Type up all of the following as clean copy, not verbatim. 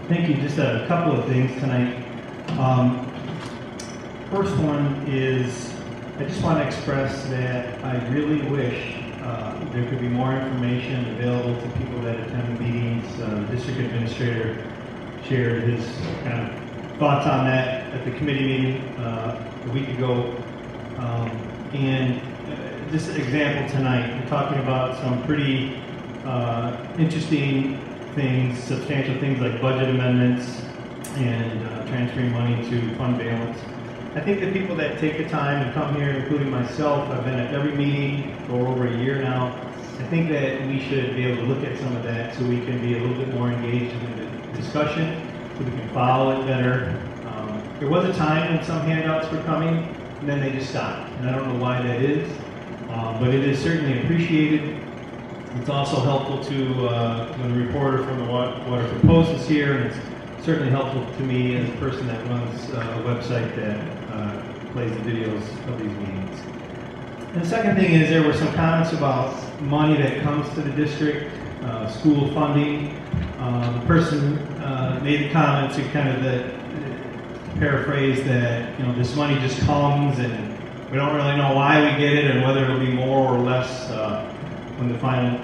Thank you. Just a couple of things tonight. First one is I just want to express that I really wish there could be more information available to people that attend meetings. The district administrator shared his kind of thoughts on that at the committee meeting a week ago. And just an example tonight, we're talking about some pretty interesting things, substantial things like budget amendments and transferring money to fund balance. I think the people that take the time to come here, including myself, I've been at every meeting for over a year now. I think that we should be able to look at some of that so we can be a little bit more engaged in the discussion, so we can follow it better. There was a time when some handouts were coming, and then they just stopped. And I don't know why that is, but it is certainly appreciated. It's also helpful to when the reporter from the Water for Post is here, and it's certainly helpful to me as a person that runs a website that plays the videos of these meetings. And the second thing is there were some comments about money that comes to the district, school funding. The person made the comment to kind of paraphrase that this money just comes and we don't really know why we get it and whether it'll be more or less when the final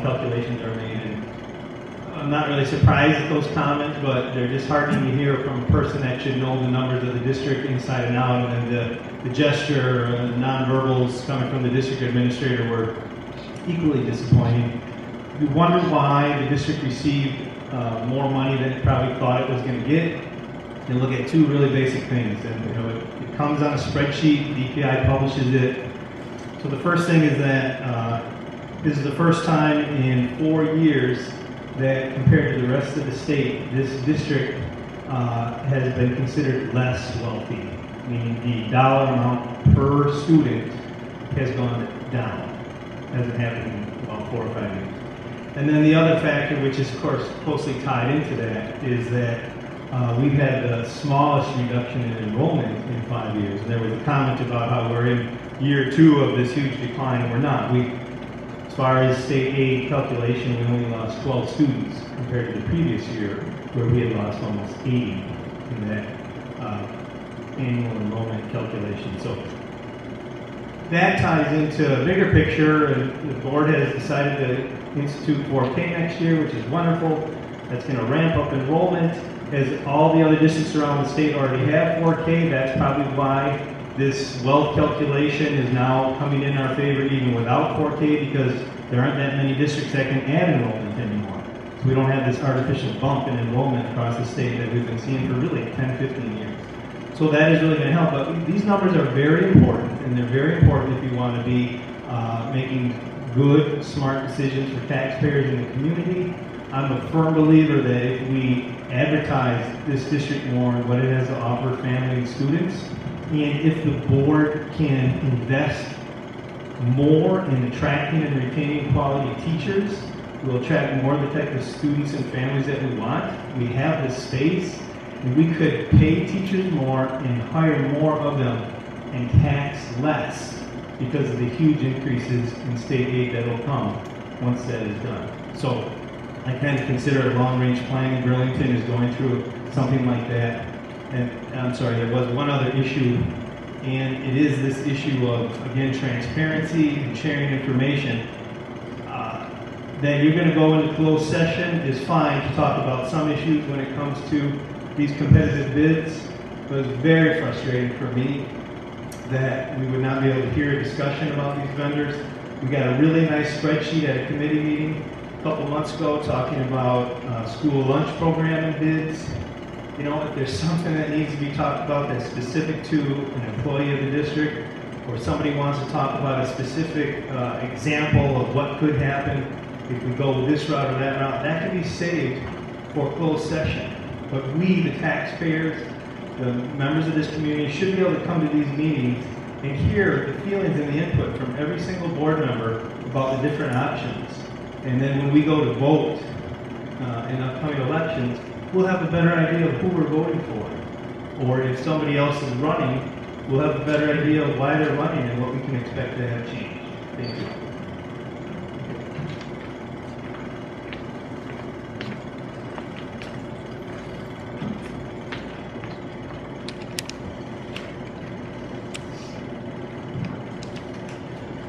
calculations are made. And I'm not really surprised at those comments, but they're disheartening to hear from a person that should know the numbers of the district inside and out. And the gesture, the nonverbals coming from the district administrator were equally disappointing. You wonder why the district received more money than it probably thought it was going to get. And look at two really basic things. And it comes on a spreadsheet. DPI publishes it. So the first thing is that this is the first time in 4 years that compared to the rest of the state, this district has been considered less wealthy, meaning the dollar amount per student has gone down. Hasn't happened in about 4 or 5 years. And then the other factor, which is of course closely tied into that, is that we've had the smallest reduction in enrollment in 5 years. And there was a comment about how we're in year 2 of this huge decline, and we're not. As far as state aid calculation, we only lost 12 students compared to the previous year, where we had lost almost 80 in that annual enrollment calculation. So that ties into a bigger picture, and the board has decided to institute 4K next year, which is wonderful. That's going to ramp up enrollment. As all the other districts around the state already have 4K, that's probably why this wealth calculation is now coming in our favor even without 4K, because there aren't that many districts that can add enrollment anymore. So we don't have this artificial bump in enrollment across the state that we've been seeing for really 10, 15 years. So that is really going to help. But these numbers are very important, and they're very important if you want to be making good, smart decisions for taxpayers in the community. I'm a firm believer that if we advertise this district more and what it has to offer family and students, and if the board can invest more in attracting and retaining quality teachers, we'll attract more of the type of students and families that we want. We have the space, and we could pay teachers more and hire more of them and tax less because of the huge increases in state aid that will come once that is done. So I kind of consider a long-range plan. Burlington is going through something like that. And I'm sorry, there was one other issue, and it is this issue of, again, transparency and sharing information. That you're going to go into closed session is fine to talk about some issues when it comes to these competitive bids, but it's very frustrating for me that we would not be able to hear a discussion about these vendors. We got a really nice spreadsheet at a committee meeting a couple months ago talking about school lunch program and bids. If there's something that needs to be talked about that's specific to an employee of the district, or somebody wants to talk about a specific example of what could happen if we go this route or that route, that can be saved for closed session. But we, the taxpayers, the members of this community, should be able to come to these meetings and hear the feelings and the input from every single board member about the different options. And then when we go to vote in upcoming elections, we'll have a better idea of who we're voting for. Or if somebody else is running, we'll have a better idea of why they're running and what we can expect to have changed. Thank you.